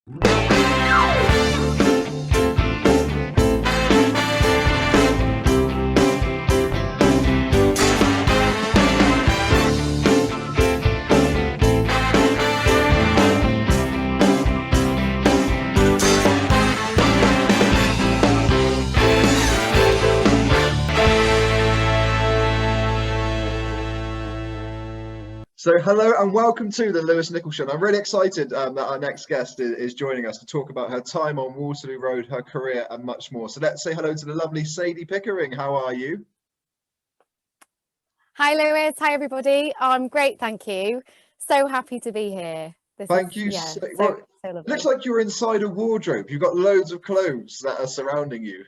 So hello and welcome to the Lewis Nichols Show. I'm really excited that our next guest is joining us to talk about her time on Waterloo Road, her career and much more. So let's say hello to the lovely Sadie Pickering. How are you? Hi Lewis, hi everybody. I'm great, thank you. So happy to be here. Thank you. So lovely. Looks like you're inside a wardrobe. You've got loads of clothes that are surrounding you.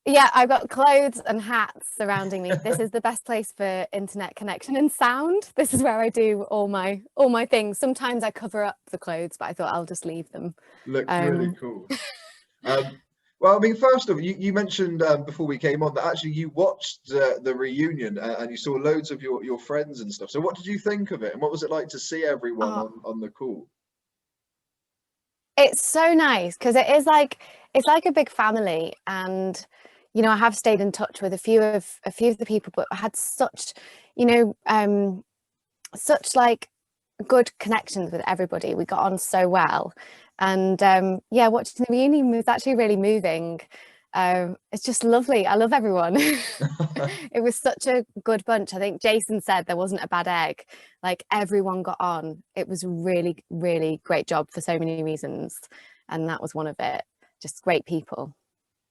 Yeah, I've got clothes and hats surrounding me. This is the best place for internet connection and sound. This is where I do all my things. Sometimes I cover up the clothes, but I thought I'll just leave them. Looks really cool. Well, I mean, first of all, you mentioned before we came on that actually you watched the reunion and you saw loads of your friends and stuff. So what did you think of it? And what was it like to see everyone on the call? It's so nice because it's like a big family, and you know, I have stayed in touch with a few of the people, but I had such, you know, such like good connections with everybody. We got on so well, and yeah, watching the reunion was actually really moving. It's just lovely. I love everyone. It was such a good bunch. I think Jason said there wasn't a bad egg. Like, everyone got on. It was really, really great job for so many reasons, and that was one of it. Just great people.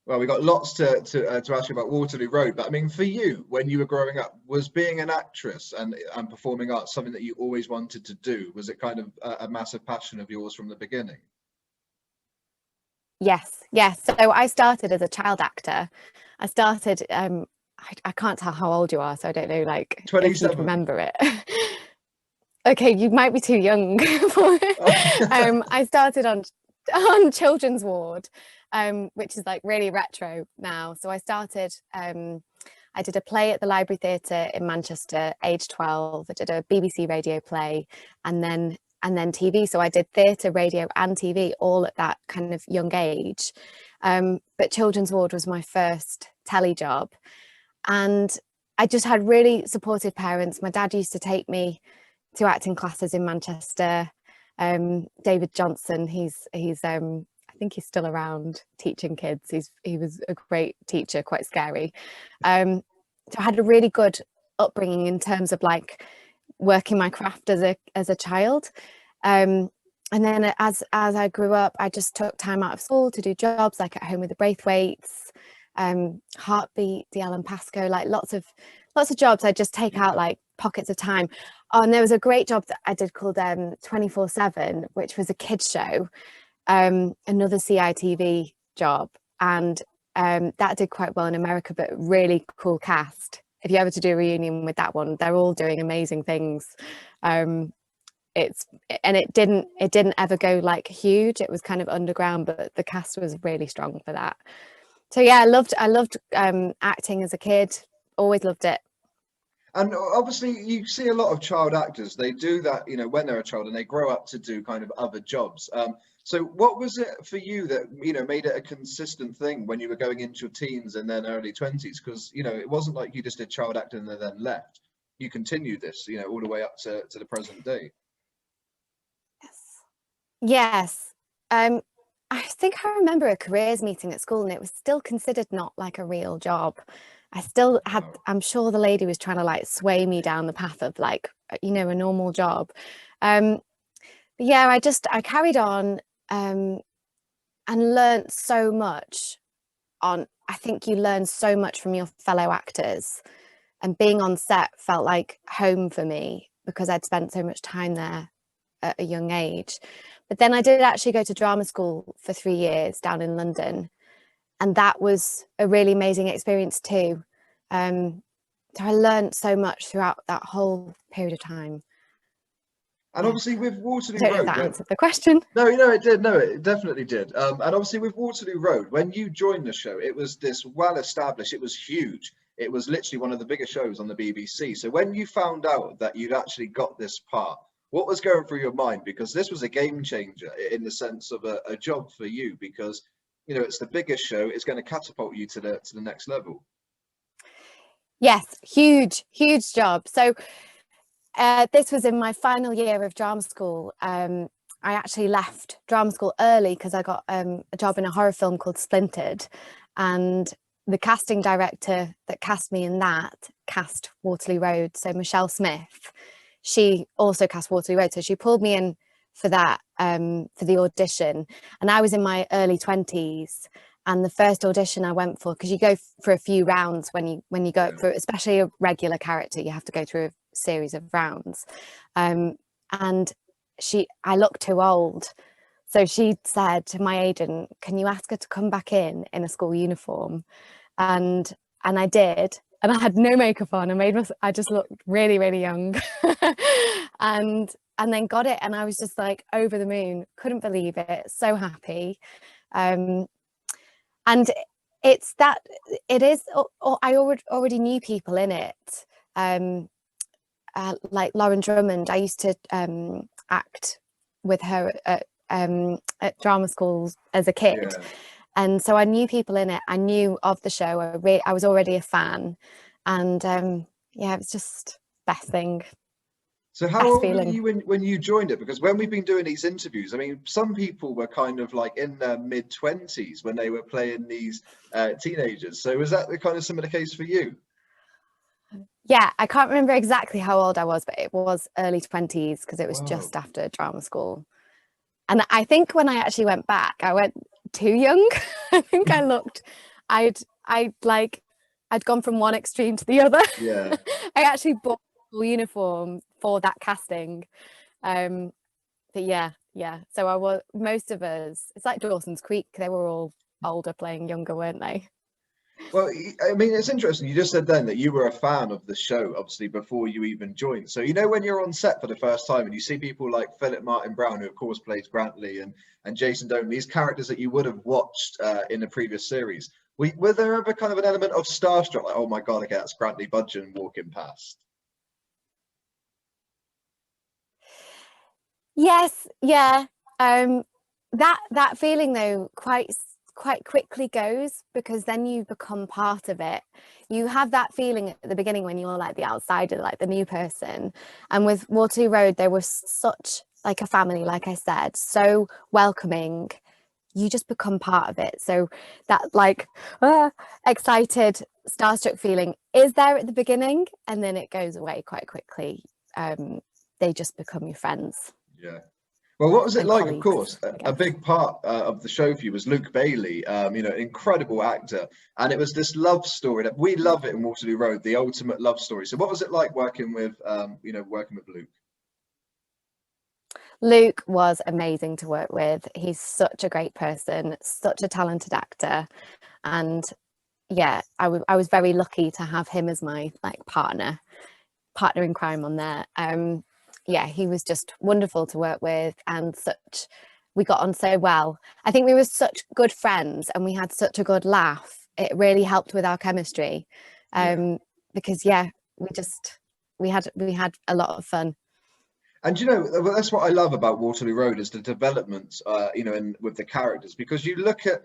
Well, we got lots to ask you about Waterloo Road, but I mean, for you, when you were growing up, was being an actress and performing arts something that you always wanted to do? Was it kind of a massive passion of yours from the beginning? Yes. So I started as a child actor. I started, I can't tell how old you are, so I don't know, like, 27. if you'd remember it. Okay, you might be too young for it. I started on children's ward, which is like really retro now. So I started, I did a play at the Library Theatre in Manchester, age 12. I did a BBC radio play, and then TV. So I did theatre, radio and TV all at that kind of young age. But children's ward was my first telly job, and I just had really supportive parents. My dad used to take me to acting classes in Manchester. David Johnson, he's I think he's still around teaching kids. He was a great teacher, quite scary. So I had a really good upbringing in terms of like working my craft as a child. And then as I grew up, I just took time out of school to do jobs like At Home with the Braithwaites, Heartbeat, the Alan Pascoe, like lots of jobs. I just take out like pockets of time. Oh, and there was a great job that I did called 24/7, which was a kids show, another CITV job, and that did quite well in America, but really cool cast. If you ever to do a reunion with that one, they're all doing amazing things. It didn't ever go like huge. It was kind of underground, but the cast was really strong for that. So yeah, I loved acting as a kid. Always loved it. And obviously you see a lot of child actors, they do that, you know, when they're a child and they grow up to do kind of other jobs. So what was it for you that, you know, made it a consistent thing when you were going into your teens and then early 20s? Because, you know, it wasn't like you just did child acting and then left. You continued this, you know, all the way up to the present day. Yes. I think I remember a careers meeting at school, and it was still considered not like a real job. I still had, I'm sure the lady was trying to like sway me down the path of like, you know, a normal job. But yeah, I carried on and learnt so much I think you learn so much from your fellow actors, and being on set felt like home for me because I'd spent so much time there at a young age. But then I did actually go to drama school for 3 years down in London, and that was a really amazing experience too. So I learned so much throughout that whole period of time. And obviously with Waterloo Road, I don't know if that answered the question. No, it did. No, it definitely did. And obviously with Waterloo Road, when you joined the show, it was this well established. It was huge. It was literally one of the biggest shows on the BBC. So when you found out that you'd actually got this part, What was going through your mind? Because this was a game changer in the sense of a job for you, because you know it's the biggest show. It's going to catapult you to the next level. Yes, huge job. So this was in my final year of drama school. I actually left drama school early because I got a job in a horror film called Splintered, and the casting director that cast me in that cast Waterloo Road. So Michelle Smith, she also cast Waterloo Road. So she pulled me in for that, for the audition. And I was in my early 20s. And the first audition I went for, because you go for a few rounds when you go for, especially a regular character, you have to go through a series of rounds. And I looked too old. So she said to my agent, can you ask her to come back in a school uniform? And I did. And I had no makeup on. I just looked really, really young. and then got it. And I was just like over the moon, couldn't believe it. So happy. And it's that it is, I already knew people in it. Like Lauren Drummond, I used to act with her at drama schools as a kid. Yeah. And so I knew people in it. I knew of the show. I was already a fan. And yeah, it was just best thing. So how old were you when you joined it? Because when we've been doing these interviews, I mean, some people were kind of like in their mid-20s when they were playing these teenagers. So was that the kind of similar case for you? Yeah, I can't remember exactly how old I was, but it was early 20s because it was Wow. just after drama school. And I think when I actually went back, I went too young. I think I'd gone from one extreme to the other. Yeah. I actually bought a full uniform for that casting. But yeah. So most of us, it's like Dawson's Creek, they were all older playing younger, weren't they? Well, I mean, it's interesting. You just said then that you were a fan of the show, obviously, before you even joined. So, you know, when you're on set for the first time and you see people like Philip Martin Brown, who of course plays Grantley, and Jason Doan, these characters that you would have watched in the previous series, were there ever kind of an element of starstruck, like, oh my God, okay, that's Grantley Budgeon walking past? Yes, yeah. That feeling though quite quickly goes, because then you become part of it. You have that feeling at the beginning when you're like the outsider, like the new person. And with Waterloo Road, they were such like a family, like I said, so welcoming. You just become part of it. So that like excited, starstruck feeling is there at the beginning, and then it goes away quite quickly. They just become your friends. Yeah. Well, what was it And like? Of colleagues, course, I a guess. big part of the show for you was Luke Bailey, you know, incredible actor. And it was this love story that we love it in Waterloo Road, the ultimate love story. So what was it like working with, working with Luke? Luke was amazing to work with. He's such a great person, such a talented actor. And yeah, I was very lucky to have him as my like partner in crime on there. Yeah, he was just wonderful to work with, and we got on so well. I think we were such good friends and we had such a good laugh. It really helped with our chemistry. Yeah. Because yeah, we had a lot of fun. And you know, that's what I love about Waterloo Road is the development, and with the characters, because you look at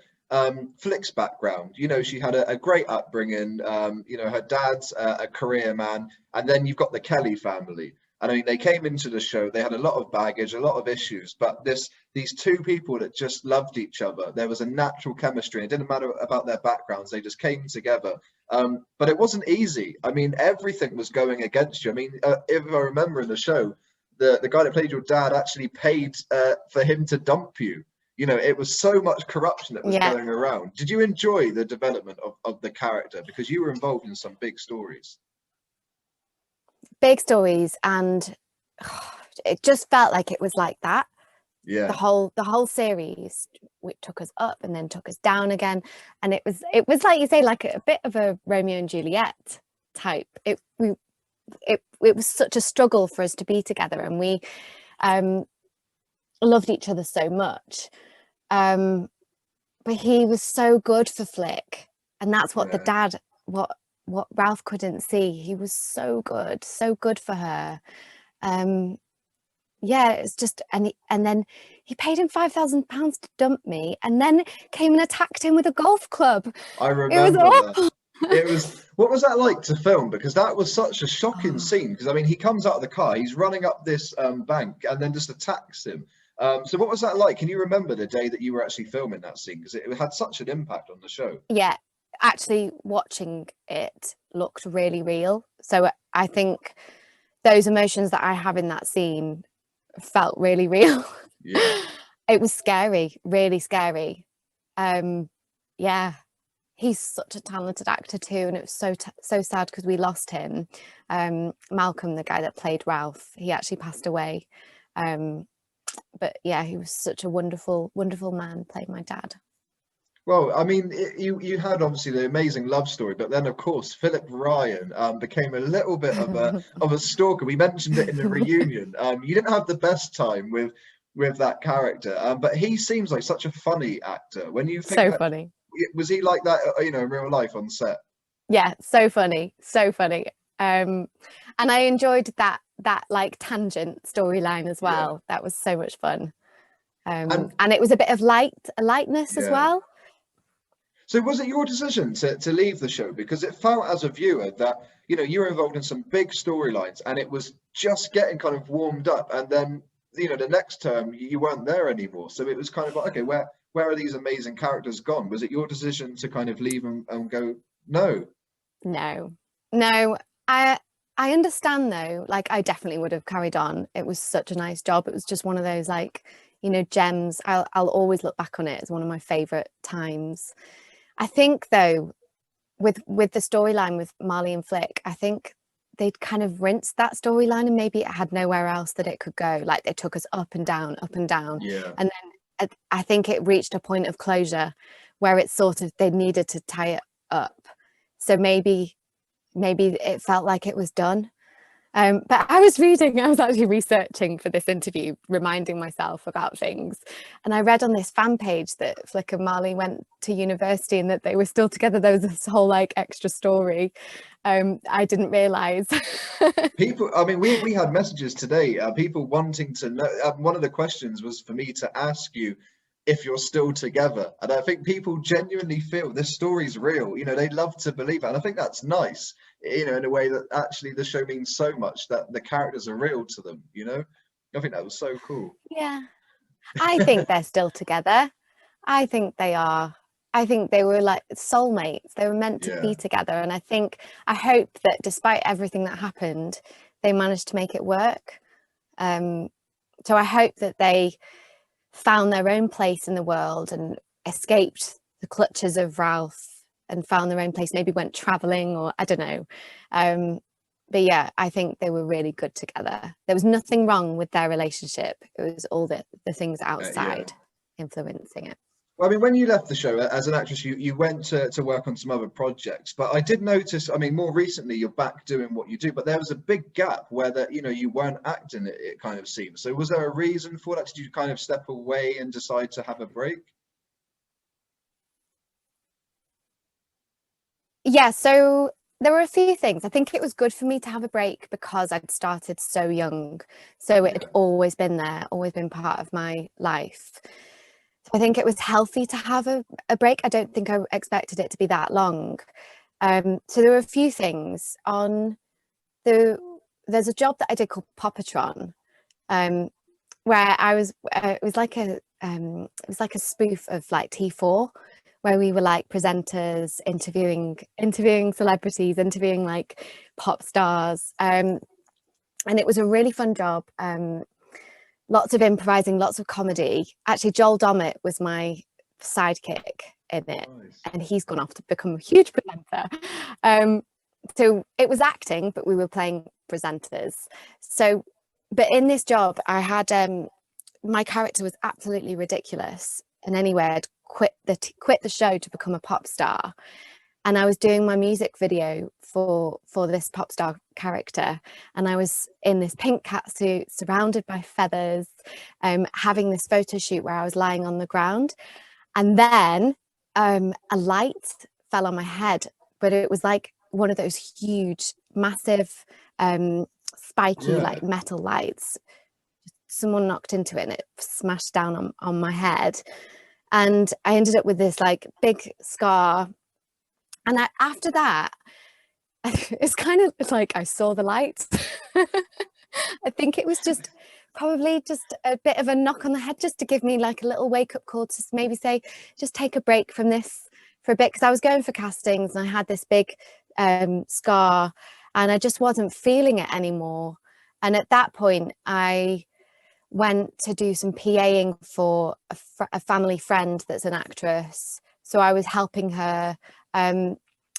Flick's background, you know, she had a great upbringing, her dad's a career man, and then you've got the Kelly family. And I mean, they came into the show, they had a lot of baggage, a lot of issues, but these two people that just loved each other, there was a natural chemistry. It didn't matter about their backgrounds, they just came together. But it wasn't easy. I mean, everything was going against you. I mean, if I remember in the show, the guy that played your dad actually paid for him to dump you. You know, it was so much corruption that was Yeah, going around. Did you enjoy the development of the character? Because you were involved in some big stories. big stories, and it just felt like it was like that. The Yeah, whole series, which took us up and then took us down again, and it was like you say, like a bit of a Romeo and Juliet type. It was such a struggle for us to be together, and we loved each other so much. But he was so good for Flick, and that's what the yeah. dad, what Ralph couldn't see. He was so good for her. yeah, it's just, and then he paid him £5,000 to dump me, and then came and attacked him with a golf club. I It was remember that. awful. It was, what was that like to film? Because that was such a shocking Oh, scene. Because I mean, he comes out of the car, he's running up this bank, and then just attacks him. So what was that like? Can you remember the day that you were actually filming that scene? Because it had such an impact on the show. yeah, actually watching it looked really real. So I think those emotions that I have in that scene felt really real. Yeah. It was scary, really scary. Yeah, he's such a talented actor too, and it was so sad because we lost him. Malcolm, the guy that played Ralph, he actually passed away. But yeah, he was such a wonderful man, played my dad. Well, I mean, you had obviously the amazing love story, but then of course Philip Ryan became a little bit of a stalker. We mentioned it in the reunion. You didn't have the best time with that character, but he seems like such a funny actor. When you think So that, funny. was he like that, you know, in real life on set? Yeah, so funny, so funny. And I enjoyed that like tangent storyline as Yeah. well. That was so much fun. And And it was a bit of lightness as yeah. well. So was it your decision to leave the show? Because it felt as a viewer that, you know, you were involved in some big storylines and it was just getting kind of warmed up. And then, you know, the next term you weren't there anymore. So it was kind of like, okay, where are these amazing characters gone? Was it your decision to kind of leave and go, no? No, I understand though. Like, I definitely would have carried on. It was such a nice job. It was just one of those, like, you know, gems. I'll always look back on it as one of my favorite times. I think though, with the storyline with Marley and Flick, I think they'd kind of rinsed that storyline and maybe it had nowhere else that it could go. Like, they took us up and down, Yeah. and then I think it reached a point of closure where it's sort of, they needed to tie it up. So maybe it felt like it was done. But I was actually researching for this interview, reminding myself about things. And I read on this fan page that Flick and Marley went to university and that they were still together. There was this whole like extra story. I didn't realise. People, I mean, we had messages today, people wanting to know. One of the questions was for me to ask you if you're still together. And I think people genuinely feel this story's real. You know, they love to believe it. And I think that's nice, you know, in a way that actually the show means so much that the characters are real to them, you know? I think that was so cool. Yeah, I think they're still together. I think they are. I think they were like soulmates. They were meant to Yeah. be together. And I hope that despite everything that happened, they managed to make it work. So I hope that they found their own place in the world and escaped the clutches of Ralph and found their own place, maybe went traveling, or I don't know. But yeah, I think they were really good together. There was nothing wrong with their relationship. It was all the things Yeah. outside influencing it. Well, I mean, when you left the show as an actress, you went to work on some other projects, but I did notice, I mean, more recently you're back doing what you do, but there was a big gap where that, you know, you weren't acting, it kind of seems. So was there a reason for that? Did you kind of step away and decide to have a break? Yeah, so there were a few things. I think it was good for me to have a break because I'd started so young. So it had Yeah. always been there, always been part of my life. So I think it was healthy to have a break. I don't think I expected it to be that long. So there were a few things on there's a job that I did called Popatron, where I was it was like a spoof of like T4, where we were like presenters interviewing celebrities, interviewing like pop stars, and it was a really fun job. Lots of improvising, lots of comedy. Actually, Joel Dommett was my sidekick in it, Nice. and he's gone off to become a huge presenter. So it was acting, but we were playing presenters. So, but in this job, I had my character was absolutely ridiculous, and anyway, I'd quit the show to become a pop star, and I was doing my music video for this pop star character, and I was in this pink catsuit surrounded by feathers, having this photo shoot where I was lying on the ground, and then a light fell on my head, but it was like one of those huge massive spiky Yeah. like metal lights, someone knocked into it and it smashed down on my head, and I ended up with this like big scar. And after that, it's kind of like I saw the light. I think it was just probably just a bit of a knock on the head, just to give me like a little wake-up call to maybe say, just take a break from this for a bit, because I was going for castings and I had this big scar and I just wasn't feeling it anymore. And at that point I went to do some PAing for a family friend that's an actress, so I was helping her, and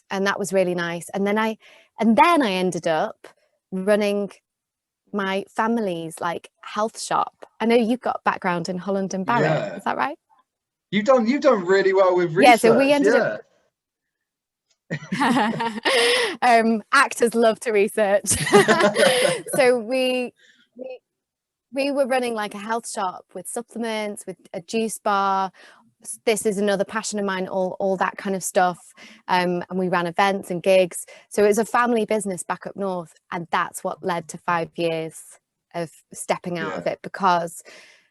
that was really nice. And then I ended up running my family's like health shop. I know you've got background in Holland and Barrett, Yeah. is that right? You've done really well with research. Yeah, so we ended up actors love to research. So we were running like a health shop with supplements, with a juice bar. This is another passion of mine, all that kind of stuff. And we ran events and gigs. So it was a family business back up north. And that's what led to 5 years of stepping out of it, because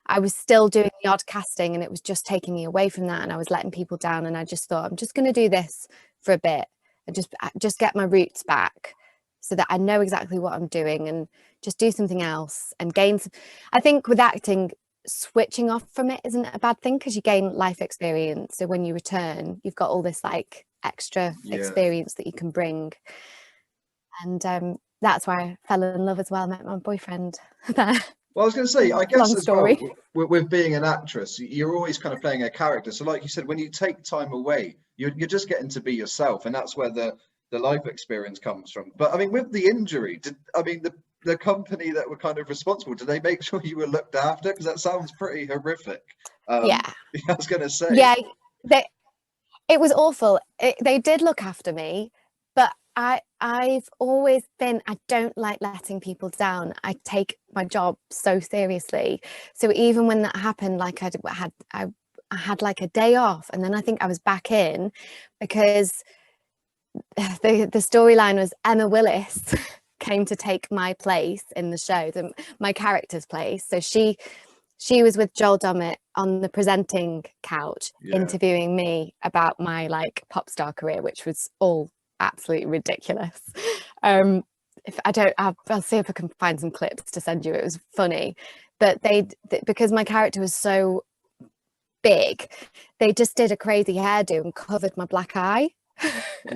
I was still doing the odd casting and it was just taking me away from that. And I was letting people down. And I just thought, I'm just going to do this for a bit and just get my roots back so that I know exactly what I'm doing, and just do something else and gain some. I think with acting, switching off from it isn't a bad thing, because you gain life experience. So when you return, you've got all this like extra experience that you can bring. And that's why I fell in love as well. I met my boyfriend there. Well, I was going to say, I guess Long as story. well, with being an actress, you're always kind of playing a character. So like you said, when you take time away, you're just getting to be yourself. And that's where the life experience comes from. But I mean, with the injury, the company that were kind of responsible, did they make sure you were looked after? Because that sounds pretty horrific. Yeah. I was going to say. Yeah, it was awful. They did look after me, but I've always been, I don't like letting people down. I take my job so seriously. So even when that happened, like I had like a day off, and then I think I was back in, because the storyline was Emma Willis came to take my place in the show, my character's place. So she was with Joel Dommett on the presenting couch, interviewing me about my like pop star career, which was all absolutely ridiculous. I'll see if I can find some clips to send you. It was funny, but because my character was so big, they just did a crazy hairdo and covered my black eye.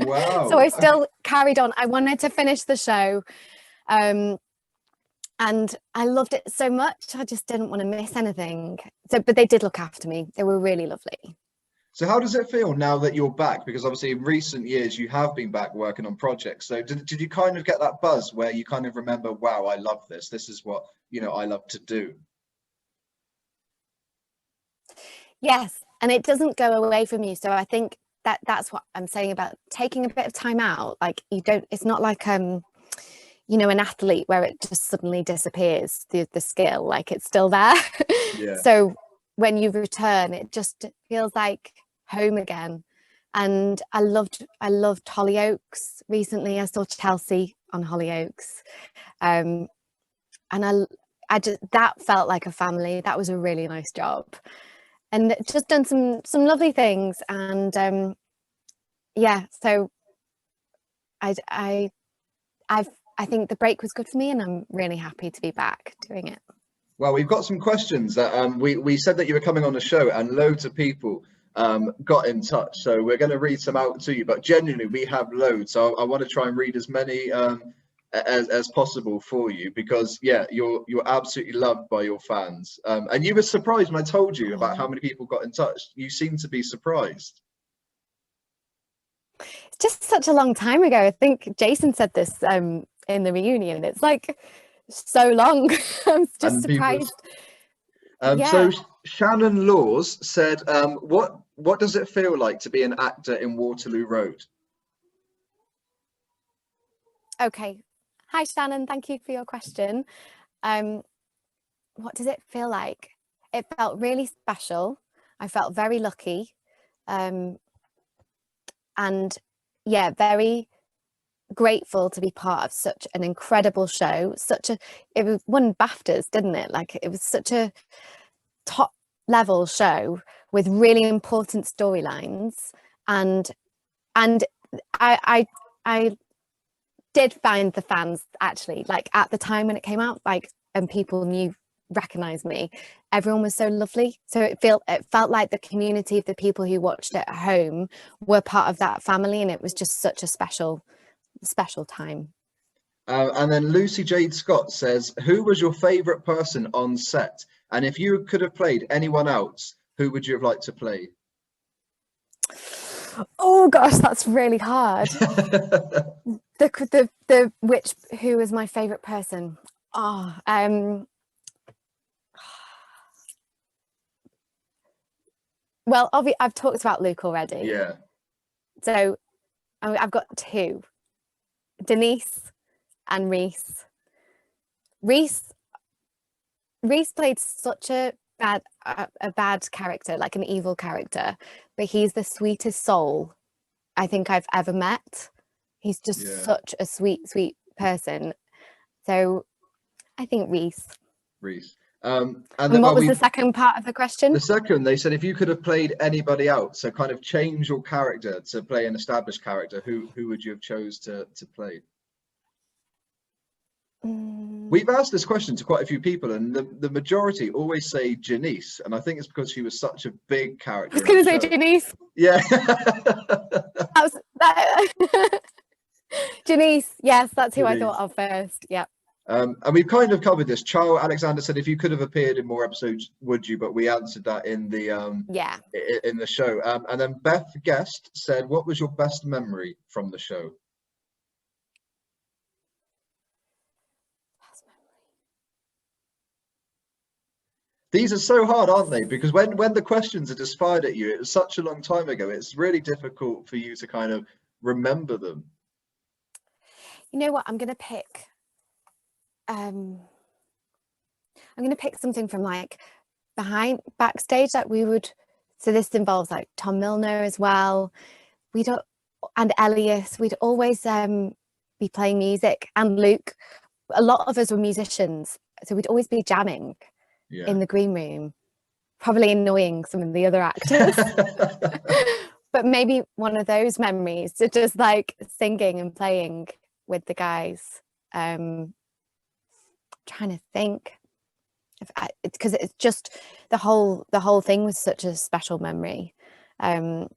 Wow. So I still carried on. I wanted to finish the show, and I loved it so much. I just didn't want to miss anything. So, but they did look after me. They were really lovely. So how does it feel now that you're back? Because obviously in recent years you have been back working on projects. So did you kind of get that buzz where you kind of remember, wow, I love this. This is what, I love to do. Yes, and it doesn't go away from you. So I think that's what I'm saying about taking a bit of time out. Like it's not like an athlete where it just suddenly disappears, the skill, like it's still there. So when you return, it just feels like home again. And I loved Hollyoaks recently. I saw Chelsea on Hollyoaks, and I just, that felt like a family. That was a really nice job, and just done some lovely things. And so I think the break was good for me, and I'm really happy to be back doing it. Well, we've got some questions that we said that you were coming on the show, and loads of people got in touch. So we're going to read some out to you, but genuinely we have loads. So I want to try and read as many as possible for you, because you're absolutely loved by your fans. And you were surprised when I told you about how many people got in touch. You seem to be surprised. It's just such a long time ago. I think Jason said this in the reunion. It's like so long. I'm just surprised. So Shannon Laws said, what does it feel like to be an actor in Waterloo Road? Okay. Hi, Shannon. Thank you for your question. What does it feel like? It felt really special. I felt very lucky. And very grateful to be part of such an incredible show. It was won BAFTAs, didn't it? Like, it was such a top level show with really important storylines, and I did find the fans, actually, like, at the time when it came out, like, and people recognized me, everyone was so lovely. So it felt like the community of the people who watched it at home were part of that family, and it was just such a special time. And then Lucy Jade Scott says, who was your favorite person on set? And if you could have played anyone else, who would you have liked to play? Oh gosh, that's really hard. Who was my favorite person? Well, obviously I've talked about Luke already. Yeah. So I've got two, Denise and Reese. Reese played such a bad character, like an evil character, but he's the sweetest soul I think I've ever met. He's just such a sweet person. So I think Reese. And what was the second part of the question? The second, they said, if you could have played anybody else, so kind of change your character to play an established character, who would you have chose to play? We've asked this question to quite a few people, and the majority always say Janice, and I think it's because she was such a big character. I was going to say Janice. Yeah. Janice, yes, that's who I thought of first. Yeah. And we've kind of covered this. Charles Alexander said, if you could have appeared in more episodes, would you? But we answered that in the in the show. And then Beth Guest said, what was your best memory from the show? These are so hard, aren't they? Because when the questions are just fired at you, it was such a long time ago. It's really difficult for you to kind of remember them. You know what? I'm going to pick something from like backstage that we would. So this involves like Tom Milner as well. And Elias. We'd always be playing music, and Luke. A lot of us were musicians, so we'd always be jamming in the green room, probably annoying some of the other actors. But maybe one of those memories, to just like singing and playing with the guys. Trying to think, because it's just the whole thing was such a special memory. I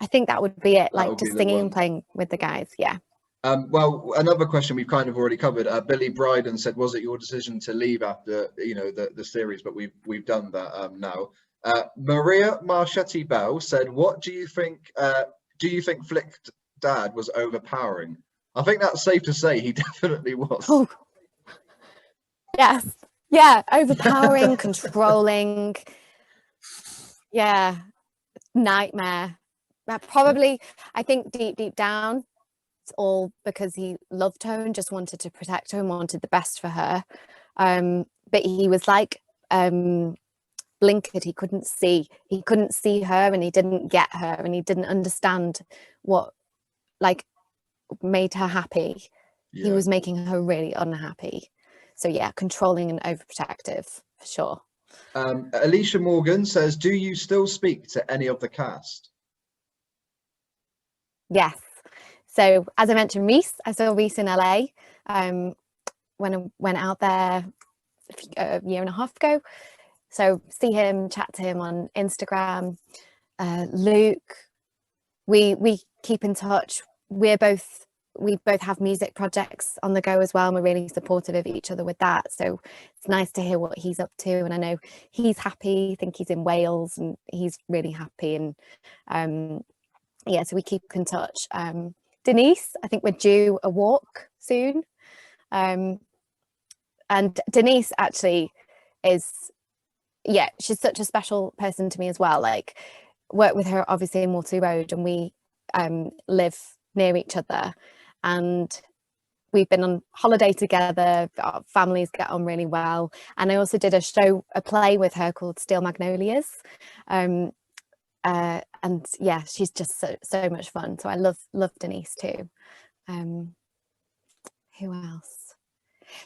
think that would be it, like just singing and playing with the guys. Yeah. Well, another question we've kind of already covered. Billy Bryden said, was it your decision to leave after the series? But we've done that now. Maria Marchetti Bell said, what do you think? Do you think Flick's dad was overpowering? I think that's safe to say he definitely was. Oh. Yes. Yeah. Overpowering, controlling. Yeah. Nightmare. Probably, I think deep down, it's all because he loved her and just wanted to protect her and wanted the best for her. But he was like blinkered. He couldn't see her, and he didn't get her, and he didn't understand what like made her happy. He was making her really unhappy. So yeah, controlling and overprotective for sure. Alicia Morgan says, do you still speak to any of the cast? Yes. So as I mentioned, Reese, I saw Reese in LA when I went out there a year and a half ago. So see him, chat to him on Instagram. Luke, we keep in touch. We both have music projects on the go as well, and we're really supportive of each other with that. So it's nice to hear what he's up to, and I know he's happy. I think he's in Wales and he's really happy, and so we keep in touch. Denise, I think we're due a walk soon, and Denise actually she's such a special person to me as well. Like, work with her obviously in Waterloo Road, and we live near each other, and we've been on holiday together. Our families get on really well, and I also did a play with her called Steel Magnolias, and yeah, she's just so much fun. So I love Denise too. Who else?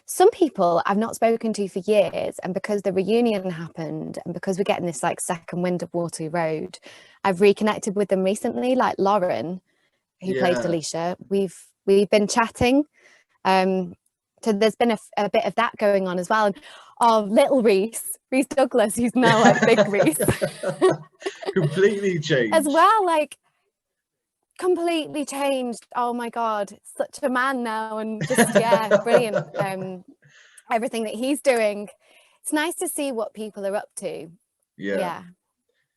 Some people I've not spoken to for years, and because the reunion happened and because we're getting this like second wind of Waterloo Road, I've reconnected with them recently, like Lauren, who plays Yeah. Alicia. We've been chatting. So there's been a bit of that going on as well. And little Reese Douglas, who's now like big Reese. Completely changed. As well, like completely changed. Oh my God, such a man now, and just yeah, brilliant. Everything that he's doing. It's nice to see what people are up to. Yeah.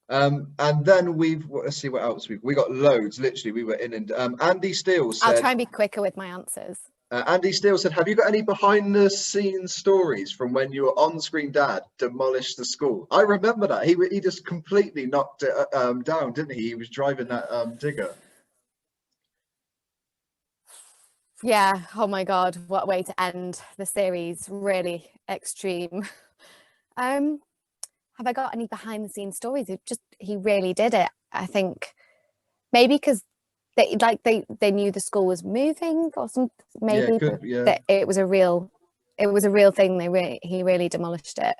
And then let's see what else we got loads. Literally, we were in and Andy Steele said. I'll try and be quicker with my answers. Andy Steele said, have you got any behind the scenes stories from when your on-screen dad demolished the school? I remember that. He just completely knocked it down, didn't he? He was driving that digger. Yeah, oh my God, what a way to end the series. Really extreme. Have I got any behind the scenes stories? He really did it. I think maybe because they knew the school was moving or something. Maybe that it was a real thing. He really demolished it.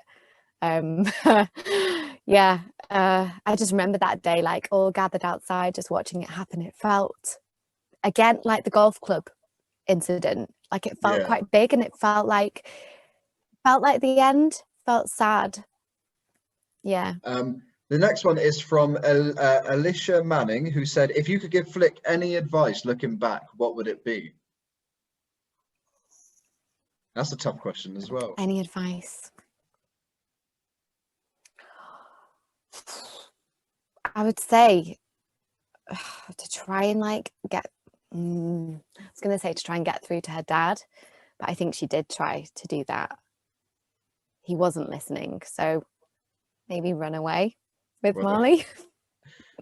Yeah, I just remember that day, like all gathered outside, just watching it happen. It felt again like the golf club incident. Like it felt quite big, and it felt like the end. Felt sad. Yeah. The next one is from Alicia Manning, who said, if you could give Flick any advice looking back, what would it be? That's a tough question as well. Any advice? I would say to try and like get, I was going to say to try and get through to her dad, but I think she did try to do that. He wasn't listening, so maybe run away with Marley.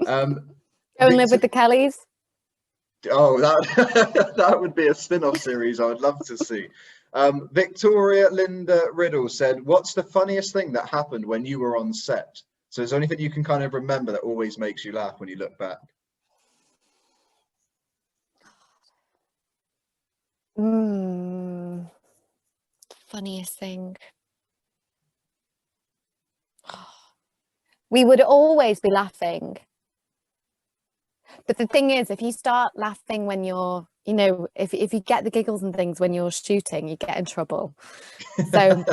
Go and live with the Kellys. Oh, that would be a spin-off series I would love to see. Victoria Linda Riddle said, what's the funniest thing that happened when you were on set? So is there anything you can kind of remember that always makes you laugh when you look back? Funniest thing. We would always be laughing. But the thing is, if you start laughing when you're, if you get the giggles and things when you're shooting, you get in trouble. So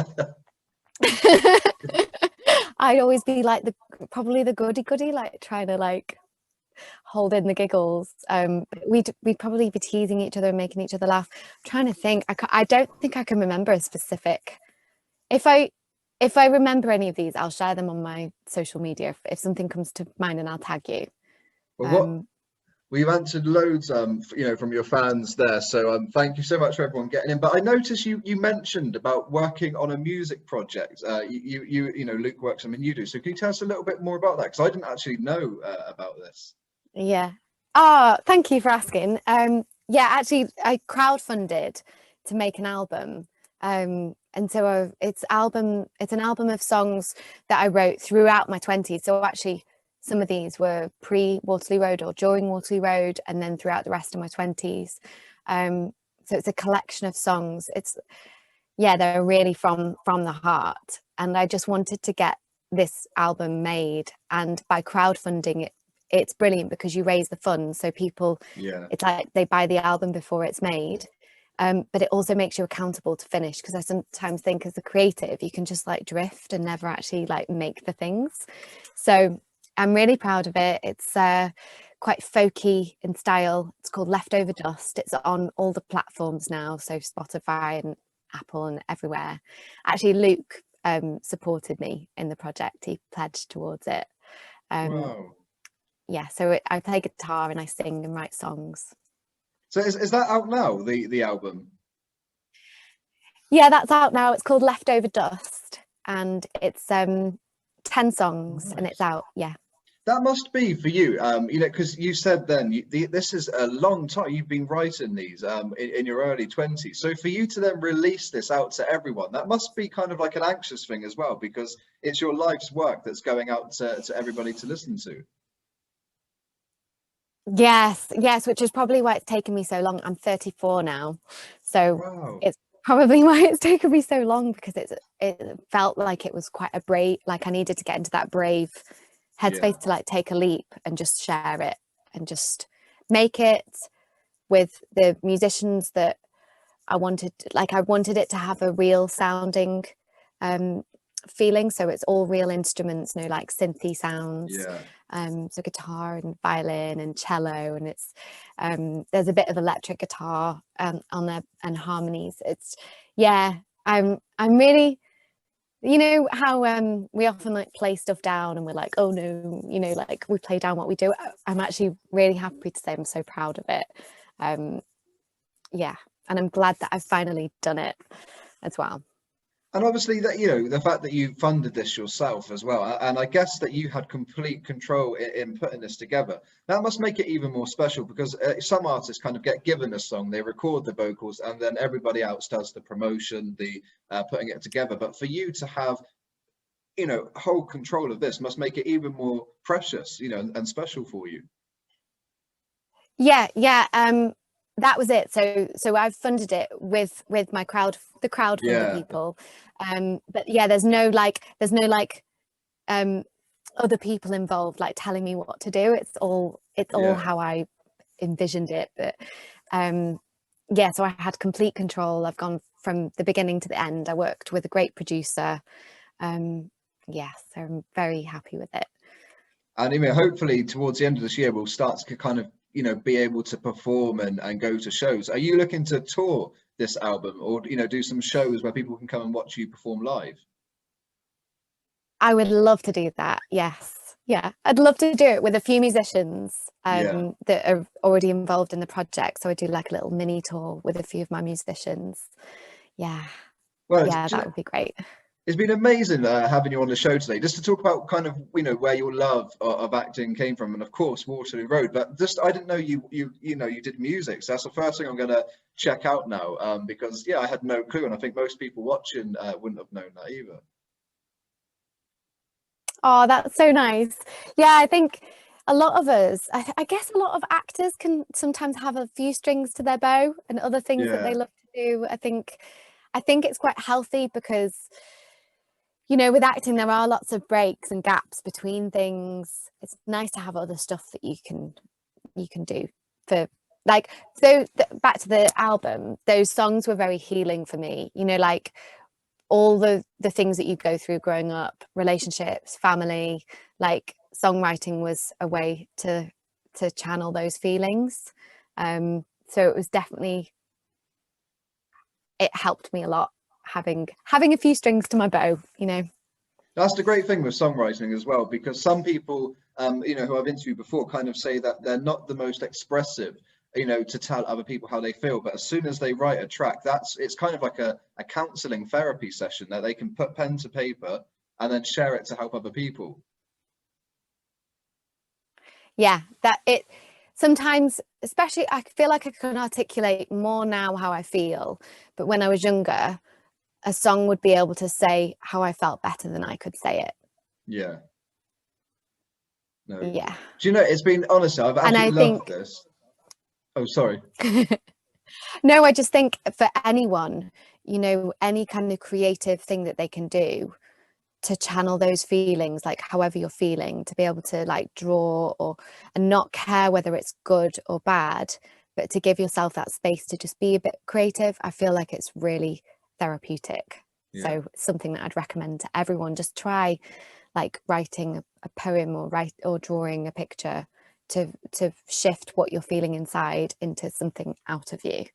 I'd always be like probably the goody, like trying to like hold in the giggles. We'd probably be teasing each other and making each other laugh. I'm trying to think. I don't think I can remember a specific. If I remember any of these, I'll share them on my social media if something comes to mind, and I'll tag you. Well, we've answered loads, from your fans there. So thank you so much for everyone getting in. But I noticed you mentioned about working on a music project. Luke works, you do. So can you tell us a little bit more about that? Because I didn't actually know about this. Yeah. Thank you for asking. Yeah, actually, I crowdfunded to make an album. And so it's an album of songs that I wrote throughout my 20s. So actually, some of these were pre-Waterloo Road or during Waterloo Road, and then throughout the rest of my 20s. So it's a collection of songs. They're really from the heart. And I just wanted to get this album made. And by crowdfunding, it's brilliant because you raise the funds. So people, it's like they buy the album before it's made. But it also makes you accountable to finish, because I sometimes think as a creative, you can just like drift and never actually like make the things. So I'm really proud of it. It's quite folky in style. It's called Leftover Dust. It's on all the platforms now, so Spotify and Apple and everywhere. Actually, Luke supported me in the project. He pledged towards it. Wow. Yeah, so I play guitar and I sing and write songs. So is that out now, the album? Yeah, that's out now. It's called Leftover Dust, and it's 10 songs. Nice. And it's out. Yeah. That must be for you, because you said then this is a long time you've been writing these in your early 20s. So for you to then release this out to everyone, that must be kind of like an anxious thing as well, because it's your life's work that's going out to everybody to listen to. Yes, which is probably why it's taken me so long. I'm 34 now, so Wow. it's probably why it's taken me so long, because it felt like it was quite a brave, like I needed to get into that brave Yeah. headspace to like take a leap and just share it and just make it with the musicians that I wanted. Like I wanted it to have a real sounding feeling, so it's all real instruments, no like synthy sounds, Yeah. so guitar and violin and cello, and it's there's a bit of electric guitar on there and harmonies. It's yeah, I'm really, you know how we often like play stuff down and we're like, oh no, you know, like we play down what we do. I'm actually really happy to say I'm so proud of it. Yeah, and I'm glad that I've finally done it as well. And obviously that, you know, the fact that you funded this yourself as well, and I guess that you had complete control in putting this together. That must make it even more special because some artists kind of get given a song, they record the vocals, and then everybody else does the promotion, the putting it together. But for you to have, you know, whole control of this must make it even more precious, you know, and special for you. Yeah, that was it. So I've funded it with my the crowdfunder Yeah, people. But yeah, there's no like other people involved like telling me what to do. It's all yeah. how I envisioned it. But yeah, so I had complete control. I've gone from the beginning to the end. I worked with a great producer. Yeah, so I'm very happy with it. And I mean, hopefully towards the end of this year, we'll start to kind of, you know, be able to perform and go to shows. Are you looking to tour this album or, you know, do some shows where people can come and watch you perform live? I would love to do that. Yes. Yeah. I'd love to do it with a few musicians Yeah. that are already involved in the project. So I do like a little mini tour with a few of my musicians. Yeah. Well, Yeah, that would be great. it's been amazing having you on the show today, just to talk about kind of, you know, where your love of acting came from, and of course Waterloo Road. But just I didn't know you know you did music, so that's the first thing I'm going to check out now. Because yeah, I had no clue, and I think most people watching wouldn't have known that either. Oh, that's so nice. Yeah, I think a lot of us, I guess a lot of actors can sometimes have a few strings to their bow and other things that they Yeah, love to do. I think it's quite healthy because, you know, with acting there are lots of breaks and gaps between things. It's nice to have other stuff that you can do for like, so back to the album, those songs were very healing for me, you know, like all the things that you go through growing up, relationships, family, like songwriting was a way to channel those feelings. So it was definitely, it helped me a lot having a few strings to my bow, you know. that's the great thing with songwriting as well, because some people, you know, who I've interviewed before, kind of say that they're not the most expressive, you know, to tell other people how they feel. But as soon as they write a track, it's kind of like a counseling therapy session that they can put pen to paper and then share it to help other people. Yeah, that it sometimes, especially I feel like I can articulate more now how I feel, but when I was younger a song would be able to say how I felt better than I could say it. Yeah, no. Yeah. Do you know, it's been honestly, I've And I absolutely loved think this. Oh, sorry. no, I just think for anyone, you know, any kind of creative thing that they can do to channel those feelings, like however you're feeling, to be able to like draw or and not care whether it's good or bad, but to give yourself that space to just be a bit creative, I feel like it's really therapeutic. Yeah. So it's something that I'd recommend to everyone. Just try like writing a poem or drawing a picture to shift what you're feeling inside into something out of you.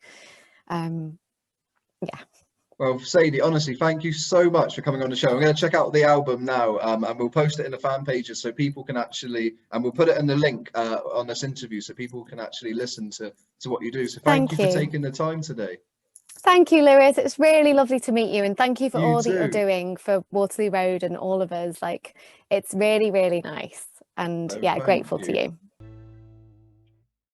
Yeah. Well, Sadie, honestly, thank you so much for coming on the show. I'm going to check out the album now, and we'll post it in the fan pages so people can actually, and we'll put it in the link on this interview so people can actually listen to what you do. So thank you Thank for you. taking the time today. Thank you, Lewis. It's really lovely to meet you. And thank you for You all that you're too. doing for Waterloo Road and all of us. Like, it's really, really nice. And So yeah, thank grateful to you. you.